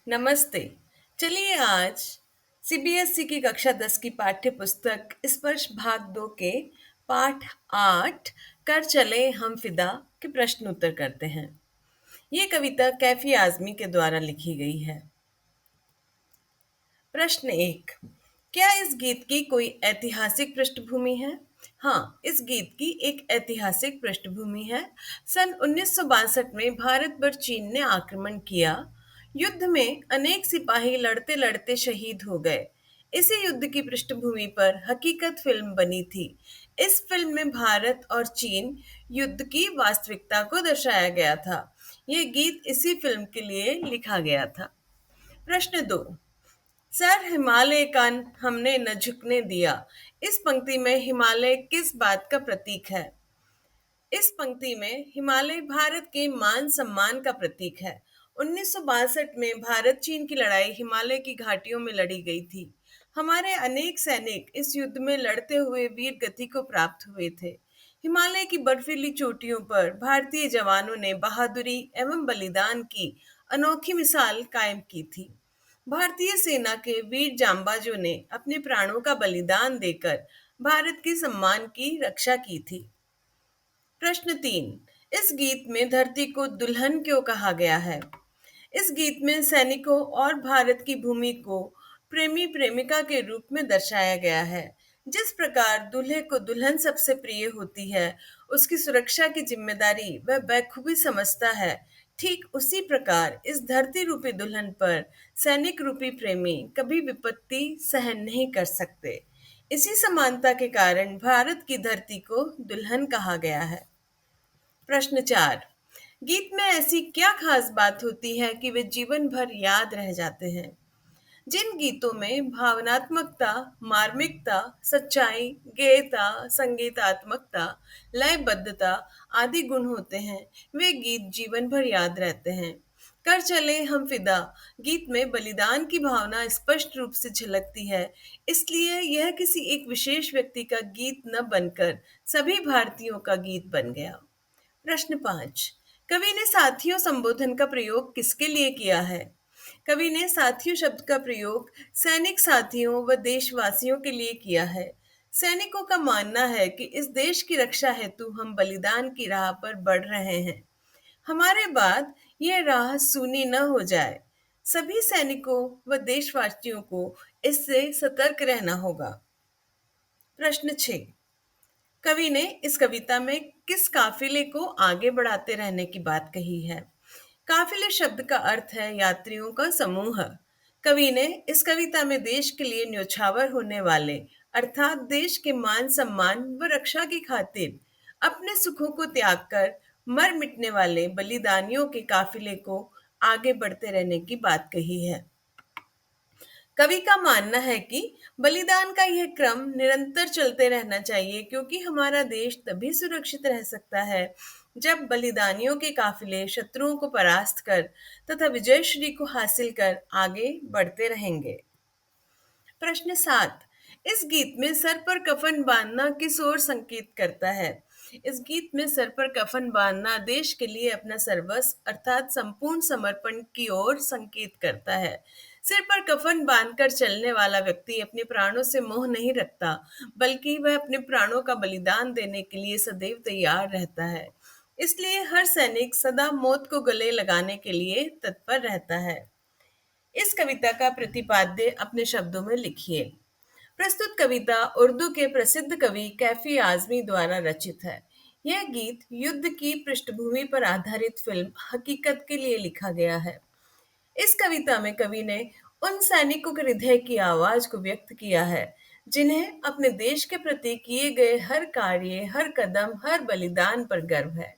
नमस्ते। चलिए आज सीबीएसई की कक्षा 10 की पाठ्य पुस्तक स्पर्श भाग 2 के पाठ 8 कर चले हम फिदा के प्रश्न उत्तर करते हैं। ये कविता कैफी आजमी के द्वारा लिखी गई है। प्रश्न 1। क्या इस गीत की कोई ऐतिहासिक पृष्ठभूमि है? हाँ, इस गीत की एक ऐतिहासिक पृष्ठभूमि है। सन 1962 में भारत पर चीन ने आक्रमण किया। युद्ध में अनेक सिपाही लड़ते लड़ते शहीद हो गए। इसी युद्ध की पृष्ठभूमि पर हकीकत फिल्म बनी थी। इस फिल्म में भारत और चीन युद्ध की वास्तविकता को दर्शाया गया था। यह गीत इसी फिल्म के लिए लिखा गया था। प्रश्न 2। सर हिमालय का हमने न झुकने दिया। इस पंक्ति में हिमालय किस बात का प्रतीक है? इस पंक्ति में हिमालय भारत के मान सम्मान का प्रतीक है। 1962 में भारत चीन की लड़ाई हिमालय की घाटियों में लड़ी गई थी। हमारे अनेक सैनिक इस युद्ध में लड़ते हुए वीर गति को प्राप्त हुए थे। हिमालय की बर्फीली चोटियों पर भारतीय जवानों ने बहादुरी एवं बलिदान की अनोखी मिसाल कायम की थी। भारतीय सेना के वीर जांबाजों ने अपने प्राणों का बलिदान देकर भारत के सम्मान की रक्षा की थी। प्रश्न 3। इस गीत में धरती को दुल्हन क्यों कहा गया है? इस गीत में सैनिकों और भारत की भूमि को प्रेमी प्रेमिका के रूप में दर्शाया गया है। जिस प्रकार दूल्हे को दुल्हन सबसे प्रिय होती है, उसकी सुरक्षा की जिम्मेदारी वह बखूबी समझता है। ठीक उसी प्रकार इस धरती रूपी दुल्हन पर सैनिक रूपी प्रेमी कभी विपत्ति सहन नहीं कर सकते। इसी समानता के कारण भारत की धरती को दुल्हन कहा गया है। प्रश्न 4। गीत में ऐसी क्या खास बात होती है कि वे जीवन भर याद रह जाते हैं? जिन गीतों में भावनात्मकता, मार्मिकता, सच्चाई, गेयता, संगीतात्मकता, लयबद्धता आदि गुण होते हैं, वे गीत जीवन भर याद रहते हैं। कर चले हम फिदा गीत में बलिदान की भावना स्पष्ट रूप से झलकती है। इसलिए यह किसी एक विशेष व्यक्ति का गीत न बनकर सभी भारतीयों का गीत बन गया। प्रश्न 5। कवि ने साथियों संबोधन का प्रयोग किसके लिए किया है? कवि ने साथियों शब्द का प्रयोग सैनिक साथियों व देशवासियों के लिए किया है। सैनिकों का मानना है कि इस देश की रक्षा हेतु हम बलिदान की राह पर बढ़ रहे हैं। हमारे बाद यह राह सूनी न हो जाए। सभी सैनिकों व देशवासियों को इससे सतर्क रहना होगा। प्रश्न 6। कवि ने इस कविता में किस काफिले को आगे बढ़ाते रहने की बात कही है? काफिले शब्द का अर्थ है यात्रियों का समूह। कवि ने इस कविता में देश के लिए न्योछावर होने वाले अर्थात देश के मान सम्मान व रक्षा की खातिर अपने सुखों को त्याग कर मर मिटने वाले बलिदानियों के काफिले को आगे बढ़ते रहने की बात कही है। कवि का मानना है कि बलिदान का यह क्रम निरंतर चलते रहना चाहिए, क्योंकि हमारा देश तभी सुरक्षित रह सकता है जब बलिदानियों के काफिले शत्रुओं को परास्त कर तथा विजय श्री को हासिल कर आगे बढ़ते रहेंगे। प्रश्न 7। इस गीत में सर पर कफन बांधना किस ओर संकेत करता है? इस गीत में सर पर कफन बांधना देश के लिए अपना सर्वस्व अर्थात संपूर्ण समर्पण की ओर संकेत करता है। सिर पर कफन बांधकर चलने वाला व्यक्ति अपने प्राणों से मोह नहीं रखता, बल्कि वह अपने प्राणों का बलिदान देने के लिए सदैव तैयार रहता है। इसलिए हर सैनिक सदा मौत को गले लगाने के लिए तत्पर रहता है। इस कविता का प्रतिपाद्य अपने शब्दों में लिखिए। प्रस्तुत कविता उर्दू के प्रसिद्ध कवि कैफी आजमी द्वारा रचित है। यह गीत युद्ध की पृष्ठभूमि पर आधारित फिल्म हकीकत के लिए लिखा गया है। इस कविता में कवि ने उन सैनिकों के हृदय की आवाज को व्यक्त किया है जिन्हें अपने देश के प्रति किए गए हर कार्य, हर कदम, हर बलिदान पर गर्व है।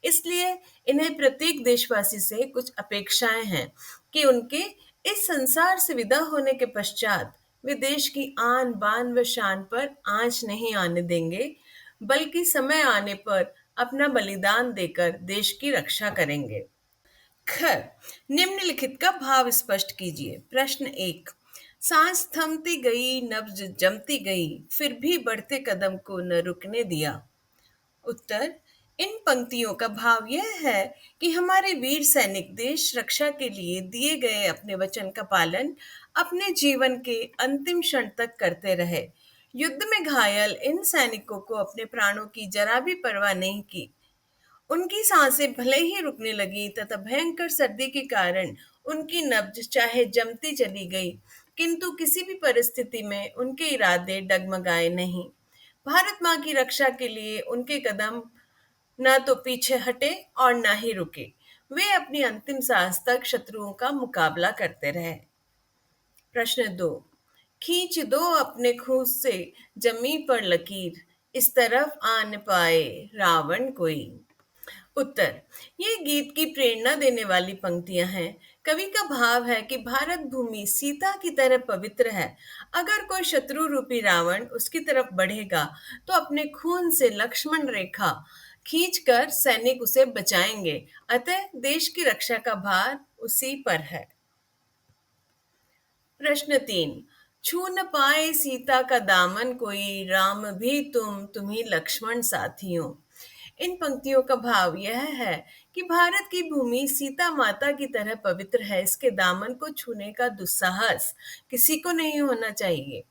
इसलिए इन्हें प्रत्येक देशवासी से कुछ अपेक्षाएं हैं कि उनके इस संसार से विदा होने के पश्चात वे देश की आन बान व शान पर आंच नहीं आने देंगे, बल्कि समय आने पर अपना बलिदान देकर देश की रक्षा करेंगे। खैर, निम्नलिखित का भाव स्पष्ट कीजिए। प्रश्न 1। सांस थमती गई, नब्ज जमती गई, फिर भी बढ़ते कदम को न रुकने दिया। उत्तर। इन पंक्तियों का भाव यह है कि हमारे वीर सैनिक देश रक्षा के लिए दिए गए अपने वचन का पालन अपने जीवन के अंतिम क्षण तक करते रहे। युद्ध में घायल इन सैनिकों को अपने प्राणों की जरा भी परवाह नहीं की। उनकी सांसें भले ही रुकने लगी तथा भयंकर सर्दी के कारण उनकी नब्ज चाहे जमती चली गई, किंतु किसी भी परिस्थिति में उनके इरादे डगमगाए नहीं। भारत माँ की रक्षा के लिए उनके कदम न तो पीछे हटे और न ही रुके। वे अपनी अंतिम सांस तक शत्रुओं का मुकाबला करते रहे। प्रश्न 2। खींच दो अपने खून से जमी पर लकीर, इस तरफ आन पाए रावण कोई। उत्तर। ये गीत की प्रेरणा देने वाली पंक्तियां हैं। कवि का भाव है कि भारत भूमि सीता की तरह पवित्र है। अगर कोई शत्रु रूपी रावण उसकी तरफ बढ़ेगा तो अपने खून से लक्ष्मण रेखा खींचकर सैनिक उसे बचाएंगे। अतः देश की रक्षा का भार उसी पर है। प्रश्न 3। छू न पाए सीता का दामन कोई, राम भी तुम्ही लक्ष्मण साथियों। इन पंक्तियों का भाव यह है कि भारत की भूमि सीता माता की तरह पवित्र है। इसके दामन को छूने का दुस्साहस किसी को नहीं होना चाहिए।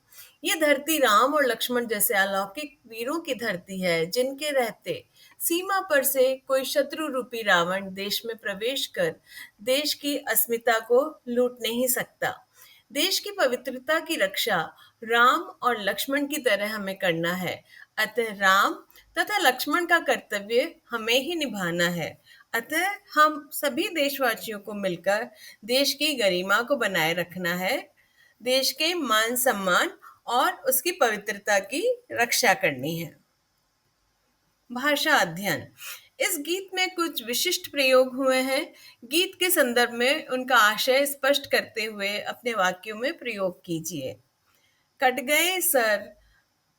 ये धरती राम और लक्ष्मण जैसे अलौकिक वीरों की धरती है, जिनके रहते सीमा पर से कोई शत्रु रूपी रावण देश में प्रवेश कर देश की अस्मिता को लूट नहीं सकता। देश की पवित्रता की रक्षा राम और लक्ष्मण की तरह हमें करना है। अतः राम तथा लक्ष्मण का कर्तव्य हमें ही निभाना है। अतः हम सभी देशवासियों को मिलकर देश की गरिमा को बनाए रखना है, देश के मान सम्मान और उसकी पवित्रता की रक्षा करनी है। भाषा अध्ययन। इस गीत में कुछ विशिष्ट प्रयोग हुए हैं। गीत के संदर्भ में उनका आशय स्पष्ट करते हुए अपने वाक्यों में प्रयोग कीजिए। कट गए सर,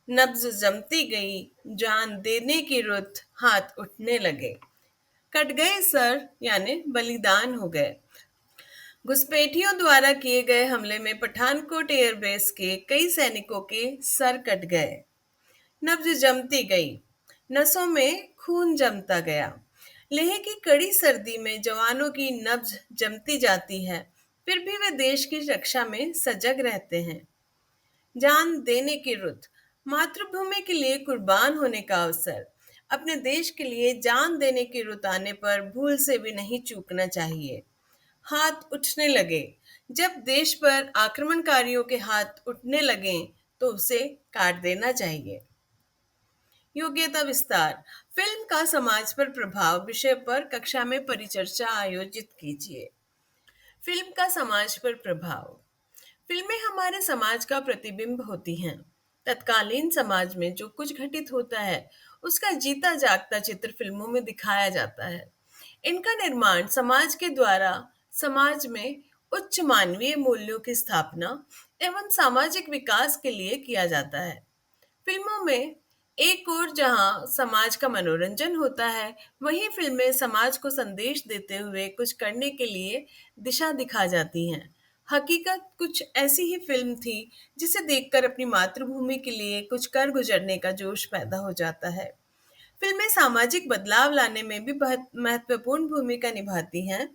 नब्ज जमती गई, जान देने की रुत, हाथ उठने लगे। कट गए सर यानी बलिदान हो गए। घुसपैठियों द्वारा किए गए हमले में पठानकोट एयरबेस के कई सैनिकों के सर कट गए। नब्ज जमती गई, नसों में खून जमता गया। लेह की कड़ी सर्दी में जवानों की नब्ज जमती जाती है, फिर भी वे देश की रक्षा में सजग रहते हैं। जान देने की रुत, मातृभूमि के लिए कुर्बान होने का अवसर। अपने देश के लिए जान देने की रुत आने पर भूल से भी नहीं चूकना चाहिए। हाथ उठने लगे, जब देश पर आक्रमणकारियों के हाथ उठने लगें तो उसे काट देना चाहिए। योग्यता विस्तार। फिल्म का समाज पर प्रभाव विषय पर कक्षा में परिचर्चा आयोजित कीजिए। फिल्म का समाज पर प्रभाव। फिल्में हमारे समाज का प्रतिबिंब होती हैं। तत्कालीन समाज में जो कुछ घटित होता है उसका जीता जागता चित्र फिल्मों में दिखाया जाता है। इनका निर्माण समाज के द्वारा समाज में उच्च मानवीय मूल्यों की स्थापना एवं सामाजिक विकास के लिए किया जाता है। फिल्मों में एक ओर जहां समाज का मनोरंजन होता है, वहीं फिल्में समाज को संदेश देते हुए कुछ करने के लिए दिशा दिखा जाती हैं। हकीकत कुछ ऐसी ही फिल्म थी जिसे देखकर अपनी मातृभूमि के लिए कुछ कर गुजरने का जोश पैदा हो जाता है। फिल्में सामाजिक बदलाव लाने में भी बहुत महत्वपूर्ण भूमिका निभाती हैं।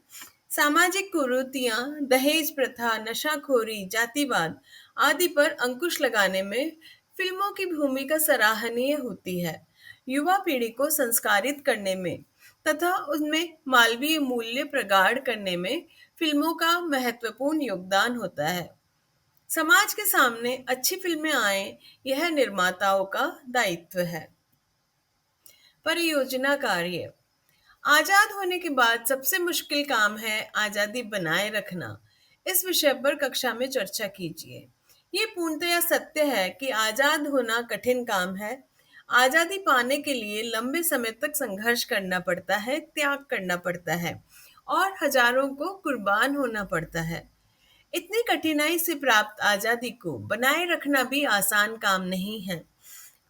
सामाजिक कुरीतियां, दहेज प्रथा, नशाखोरी, जातिवाद आदि पर अंकुश लगाने में फिल्मों की भूमिका सराहनीय होती है। युवा पीढ़ी को संस्कारित करने में तथा उनमें मानवीय मूल्य प्रगाढ़ करने में फिल्मों का महत्वपूर्ण योगदान होता है। समाज के सामने अच्छी फिल्में आए, यह निर्माताओं का दायित्व है। परियोजना कार्य। आजाद होने के बाद सबसे मुश्किल काम है आजादी बनाए रखना। इस विषय पर कक्षा में चर्चा कीजिए। ये पूर्णतया सत्य है कि आजाद होना कठिन काम है। आजादी पाने के लिए लंबे समय तक संघर्ष करना पड़ता है, त्याग करना पड़ता है और हजारों को कुर्बान होना पड़ता है। इतनी कठिनाई से प्राप्त आजादी को बनाए रखना भी आसान काम नहीं है।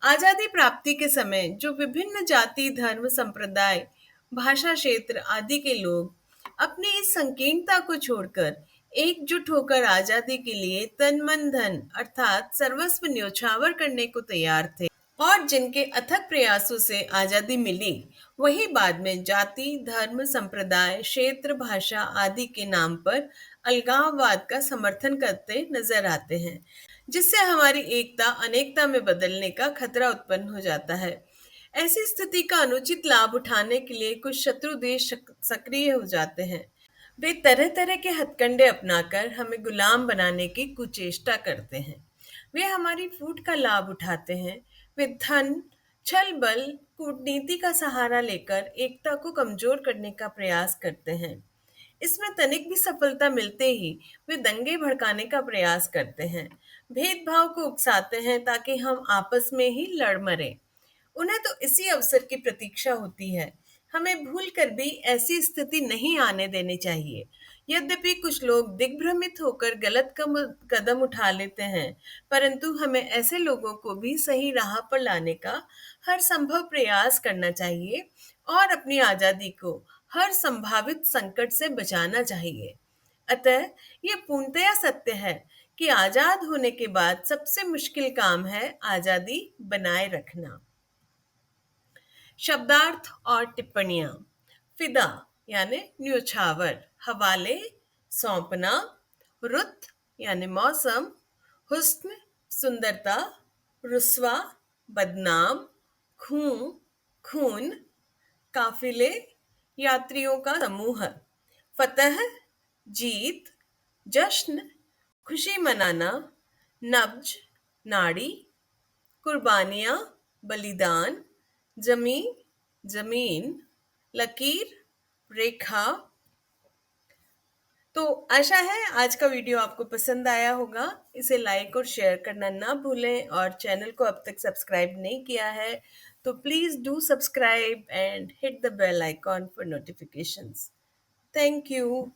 आजादी प्राप्ति के समय जो विभिन्न जाति, धर्म, संप्रदाय, भाषा क्षेत्र आदि के लोग अपनी इस संकीर्णता को छोड़कर एकजुट होकर आजादी के लिए तन मन धन अर्थात सर्वस्व न्योछावर करने को तैयार थे, और जिनके अथक प्रयासों से आजादी मिली, वही बाद में जाति, धर्म, संप्रदाय, क्षेत्र, भाषा आदि के नाम पर अलगाववाद का समर्थन करते नजर आते हैं, जिससे हमारी एकता अनेकता में बदलने का खतरा उत्पन्न हो जाता है। ऐसी स्थिति का अनुचित लाभ उठाने के लिए कुछ शत्रु देश सक्रिय हो जाते हैं। वे तरह तरह के हथकंडे अपनाकर हमें गुलाम बनाने की कुचेष्टा करते हैं। वे हमारी फूट का लाभ उठाते हैं। वे धन, छल बल, कूटनीति का सहारा लेकर एकता को कमजोर करने का प्रयास करते हैं। इसमें तनिक भी सफलता मिलते ही वे दंगे भड़काने का प्रयास करते हैं, भेदभाव को उकसाते हैं ताकि हम आपस में ही लड़ मरें। उन्हें तो इसी अवसर की प्रतीक्षा होती है। हमें भूल कर भी ऐसी स्थिति नहीं आने देनी चाहिए। यद्यपि कुछ लोग दिग्भ्रमित होकर गलत कदम उठा लेते हैं, परंतु हमें ऐसे लोगों को भी सही राह पर लाने का हर संभव प्रयास करना चाहिए और अपनी आजादी को हर संभावित संकट से बचाना चाहिए। अतः ये पूर्णतया सत्य है कि आजाद होने के बाद सबसे मुश्किल काम है आजादी बनाए रखना। शब्दार्थ और टिप्पणियां। फिदा यानी न्योछावर, हवाले, सौंपना, रुत यानी मौसम, हुस्न सुंदरता, रुस्वा बदनाम, खूं खून, काफिले यात्रियों का समूह, फतह जीत, जश्न खुशी मनाना, नब्ज नाड़ी, कुर्बानियाँ बलिदान, जमी जमीन, लकीर रेखा। तो आशा है आज का वीडियो आपको पसंद आया होगा। इसे लाइक और शेयर करना ना भूलें, और चैनल को अब तक सब्सक्राइब नहीं किया है तो please do subscribe and hit the bell icon for notifications. Thank you.